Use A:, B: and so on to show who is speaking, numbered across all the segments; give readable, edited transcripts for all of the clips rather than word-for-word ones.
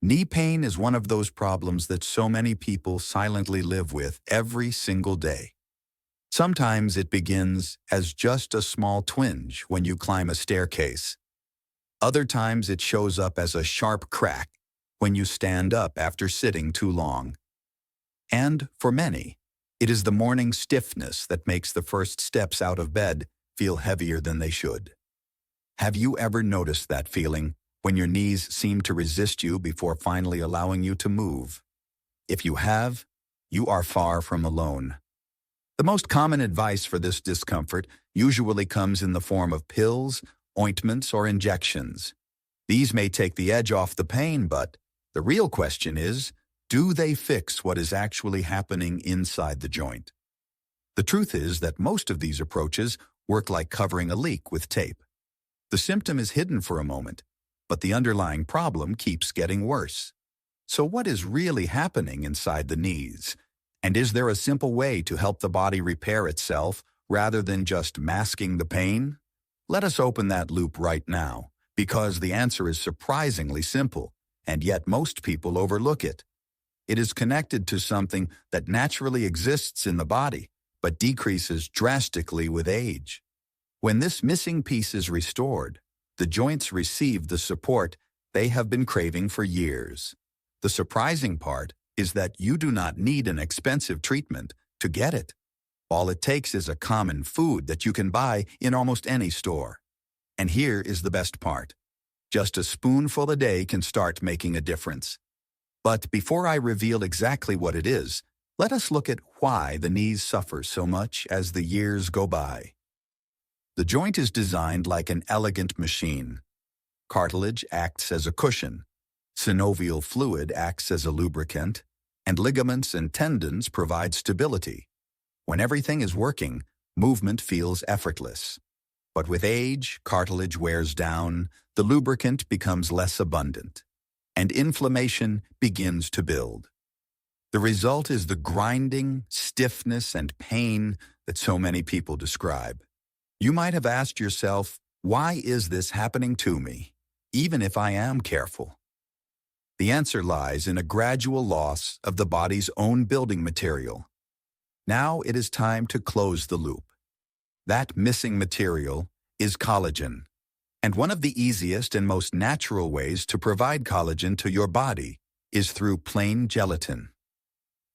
A: Knee pain is one of those problems that so many people silently live with every single day. Sometimes it begins as just a small twinge when you climb a staircase. Other times it shows up as a sharp crack when you stand up after sitting too long. And for many, it is the morning stiffness that makes the first steps out of bed feel heavier than they should. Have you ever noticed that feeling when your knees seem to resist you before finally allowing you to move? If you have, you are far from alone. The most common advice for this discomfort usually comes in the form of pills, ointments, or injections. These may take the edge off the pain, but the real question is, do they fix what is actually happening inside the joint? The truth is that most of these approaches work like covering a leak with tape. The symptom is hidden for a moment, but the underlying problem keeps getting worse. So what is really happening inside the knees? And is there a simple way to help the body repair itself rather than just masking the pain? Let us open that loop right now, because the answer is surprisingly simple, and yet most people overlook it. It is connected to something that naturally exists in the body, but decreases drastically with age. When this missing piece is restored, the joints receive the support they have been craving for years. The surprising part is that you do not need an expensive treatment to get it. All it takes is a common food that you can buy in almost any store. And here is the best part. Just a spoonful a day can start making a difference. But before I reveal exactly what it is, let us look at why the knees suffer so much as the years go by. The joint is designed like an elegant machine. Cartilage acts as a cushion, synovial fluid acts as a lubricant, and ligaments and tendons provide stability. When everything is working, movement feels effortless. But with age, cartilage wears down, the lubricant becomes less abundant, and inflammation begins to build. The result is the grinding, stiffness, and pain that so many people describe. You might have asked yourself, why is this happening to me, even if I am careful? The answer lies in a gradual loss of the body's own building material. Now it is time to close the loop. That missing material is collagen, and one of the easiest and most natural ways to provide collagen to your body is through plain gelatin.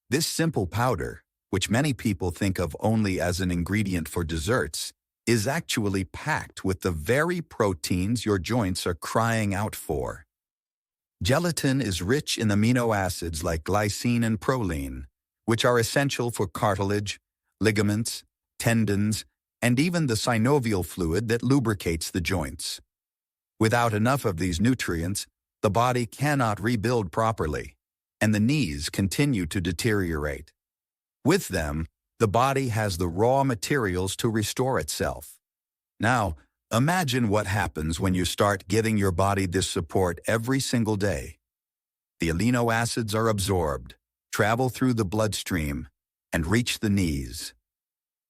A: This simple powder, which many people think of only as an ingredient for desserts, is actually packed with the very proteins your joints are crying out for. Gelatin is rich in amino acids like glycine and proline, which are essential for cartilage, ligaments, tendons, and even the synovial fluid that lubricates the joints. Without enough of these nutrients, the body cannot rebuild properly, and the knees continue to deteriorate. With them, the body has the raw materials to restore itself. Now, imagine what happens when you start giving your body this support every single day. The amino acids are absorbed, travel through the bloodstream, and reach the knees.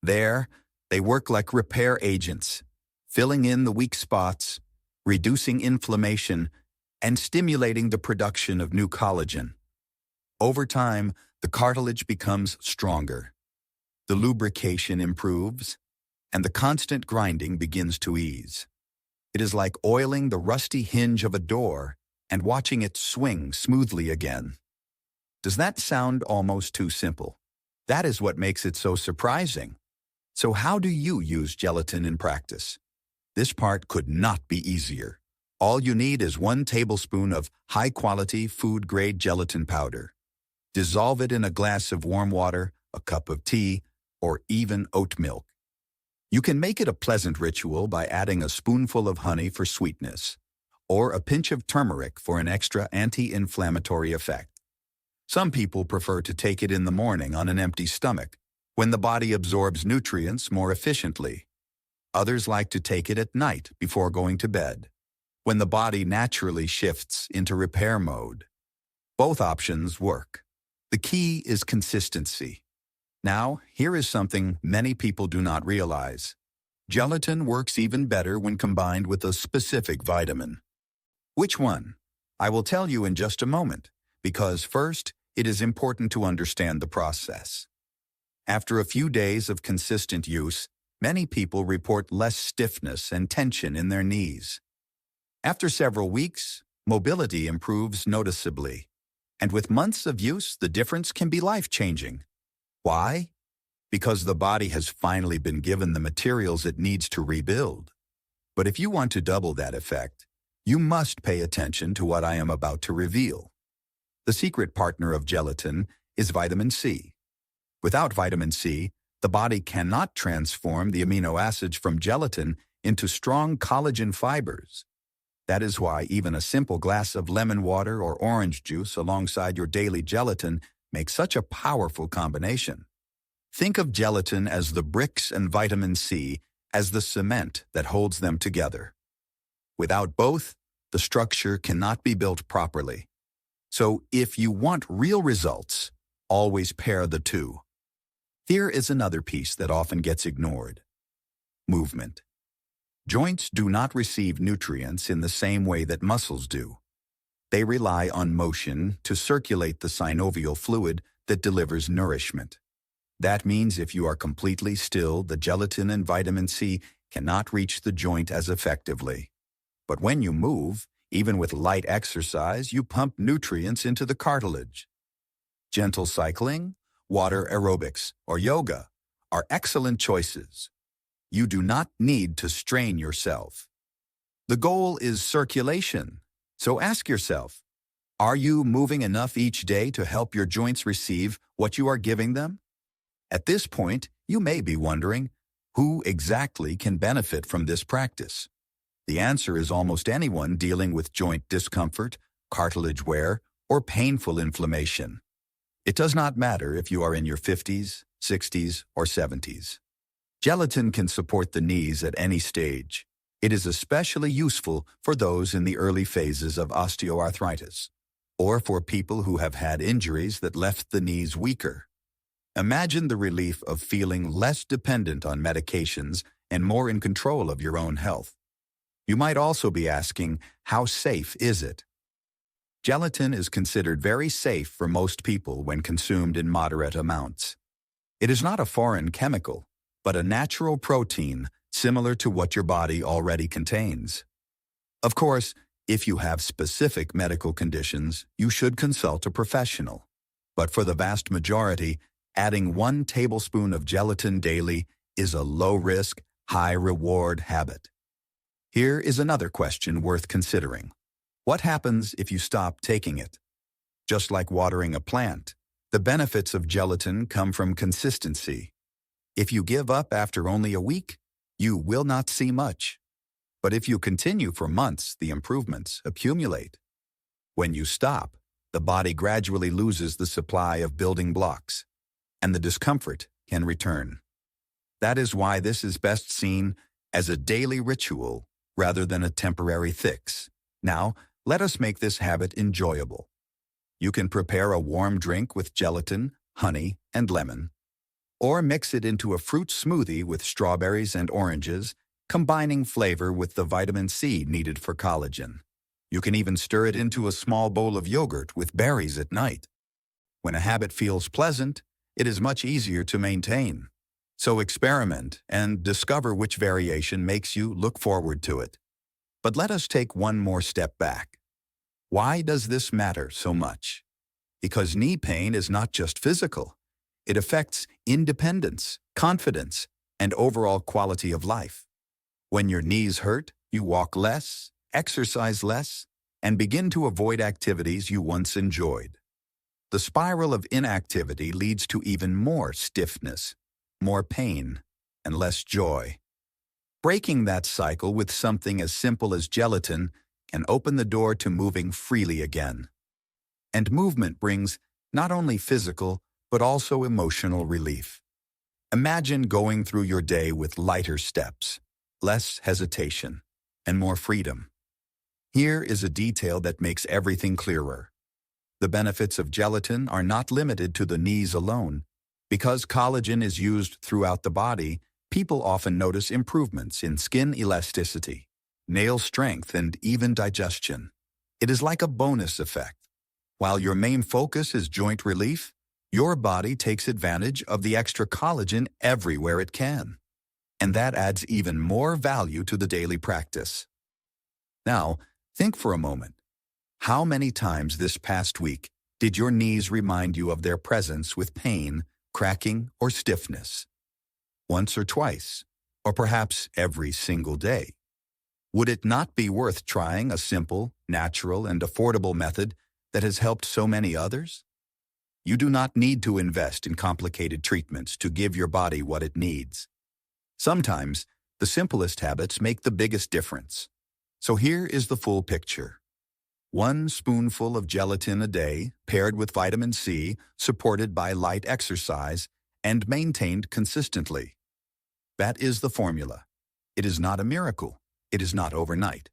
A: There, they work like repair agents, filling in the weak spots, reducing inflammation, and stimulating the production of new collagen. Over time, the cartilage becomes stronger. The lubrication improves, and the constant grinding begins to ease. It is like oiling the rusty hinge of a door and watching it swing smoothly again. Does that sound almost too simple? That is what makes it so surprising. So how do you use gelatin in practice? This part could not be easier. All you need is 1 tablespoon of high-quality food-grade gelatin powder. Dissolve it in a glass of warm water, a cup of tea, or even oat milk. You can make it a pleasant ritual by adding a spoonful of honey for sweetness, or a pinch of turmeric for an extra anti-inflammatory effect. Some people prefer to take it in the morning on an empty stomach, when the body absorbs nutrients more efficiently. Others like to take it at night before going to bed, when the body naturally shifts into repair mode. Both options work. The key is consistency. Now, here is something many people do not realize. Gelatin works even better when combined with a specific vitamin. Which one? I will tell you in just a moment, because first, it is important to understand the process. After a few days of consistent use, many people report less stiffness and tension in their knees. After several weeks, mobility improves noticeably. And with months of use, the difference can be life-changing. Why? Because the body has finally been given the materials it needs to rebuild. But if you want to double that effect, you must pay attention to what I am about to reveal. The secret partner of gelatin is vitamin C. Without vitamin C, the body cannot transform the amino acids from gelatin into strong collagen fibers. That is why even a simple glass of lemon water or orange juice alongside your daily gelatin makes such a powerful combination. Think of gelatin as the bricks and vitamin C as the cement that holds them together. Without both, the structure cannot be built properly. So if you want real results, always pair the two. Here is another piece that often gets ignored: movement. Joints do not receive nutrients in the same way that muscles do. They rely on motion to circulate the synovial fluid that delivers nourishment. That means if you are completely still, the gelatin and vitamin C cannot reach the joint as effectively. But when you move, even with light exercise, you pump nutrients into the cartilage. Gentle cycling, water aerobics, or yoga are excellent choices. You do not need to strain yourself. The goal is circulation. So ask yourself, are you moving enough each day to help your joints receive what you are giving them? At this point, you may be wondering, who exactly can benefit from this practice? The answer is almost anyone dealing with joint discomfort, cartilage wear, or painful inflammation. It does not matter if you are in your 50s, 60s, or 70s. Gelatin can support the knees at any stage. It is especially useful for those in the early phases of osteoarthritis, or for people who have had injuries that left the knees weaker. Imagine the relief of feeling less dependent on medications and more in control of your own health. You might also be asking, how safe is it? Gelatin is considered very safe for most people when consumed in moderate amounts. It is not a foreign chemical, but a natural protein similar to what your body already contains. Of course, if you have specific medical conditions, you should consult a professional. But for the vast majority, adding 1 tablespoon of gelatin daily is a low-risk, high-reward habit. Here is another question worth considering. What happens if you stop taking it? Just like watering a plant, the benefits of gelatin come from consistency. If you give up after only a week, you will not see much. But if you continue for months, the improvements accumulate. When you stop, the body gradually loses the supply of building blocks, and the discomfort can return. That is why this is best seen as a daily ritual rather than a temporary fix. Now, let us make this habit enjoyable. You can prepare a warm drink with gelatin, honey, and lemon, or mix it into a fruit smoothie with strawberries and oranges, combining flavor with the vitamin C needed for collagen. You can even stir it into a small bowl of yogurt with berries at night. When a habit feels pleasant, it is much easier to maintain. So experiment and discover which variation makes you look forward to it. But let us take one more step back. Why does this matter so much? Because knee pain is not just physical. It affects independence, confidence, and overall quality of life. When your knees hurt, you walk less, exercise less, and begin to avoid activities you once enjoyed. The spiral of inactivity leads to even more stiffness, more pain, and less joy. Breaking that cycle with something as simple as gelatin can open the door to moving freely again. And movement brings not only physical, but also emotional relief. Imagine going through your day with lighter steps, less hesitation, and more freedom. Here is a detail that makes everything clearer. The benefits of gelatin are not limited to the knees alone. Because collagen is used throughout the body, people often notice improvements in skin elasticity, nail strength, and even digestion. It is like a bonus effect. While your main focus is joint relief, your body takes advantage of the extra collagen everywhere it can. And that adds even more value to the daily practice. Now, think for a moment. How many times this past week did your knees remind you of their presence with pain, cracking, or stiffness? Once or twice, or perhaps every single day. Would it not be worth trying a simple, natural, and affordable method that has helped so many others? You do not need to invest in complicated treatments to give your body what it needs. Sometimes, the simplest habits make the biggest difference. So here is the full picture. 1 spoonful of gelatin a day, paired with vitamin C, supported by light exercise, and maintained consistently. That is the formula. It is not a miracle. It is not overnight.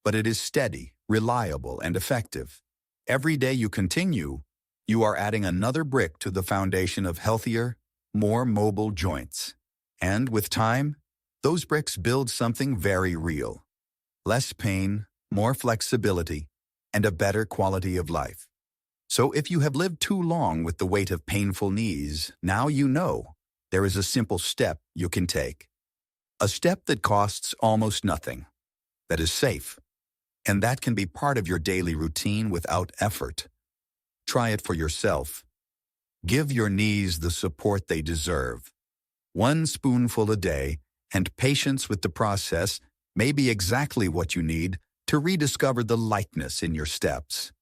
A: But it is steady, reliable, and effective. Every day you continue, you are adding another brick to the foundation of healthier, more mobile joints. And with time, those bricks build something very real. Less pain, more flexibility, and a better quality of life. So if you have lived too long with the weight of painful knees, now you know there is a simple step you can take. A step that costs almost nothing, that is safe, and that can be part of your daily routine without effort. Try it for yourself. Give your knees the support they deserve. 1 spoonful a day, and patience with the process may be exactly what you need to rediscover the lightness in your steps.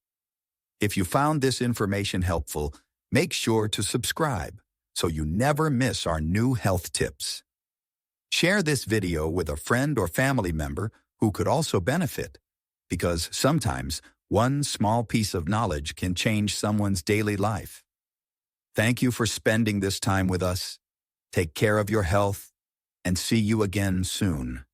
A: If you found this information helpful, make sure to subscribe so you never miss our new health tips. Share this video with a friend or family member who could also benefit, because sometimes one small piece of knowledge can change someone's daily life. Thank you for spending this time with us. Take care of your health, and see you again soon.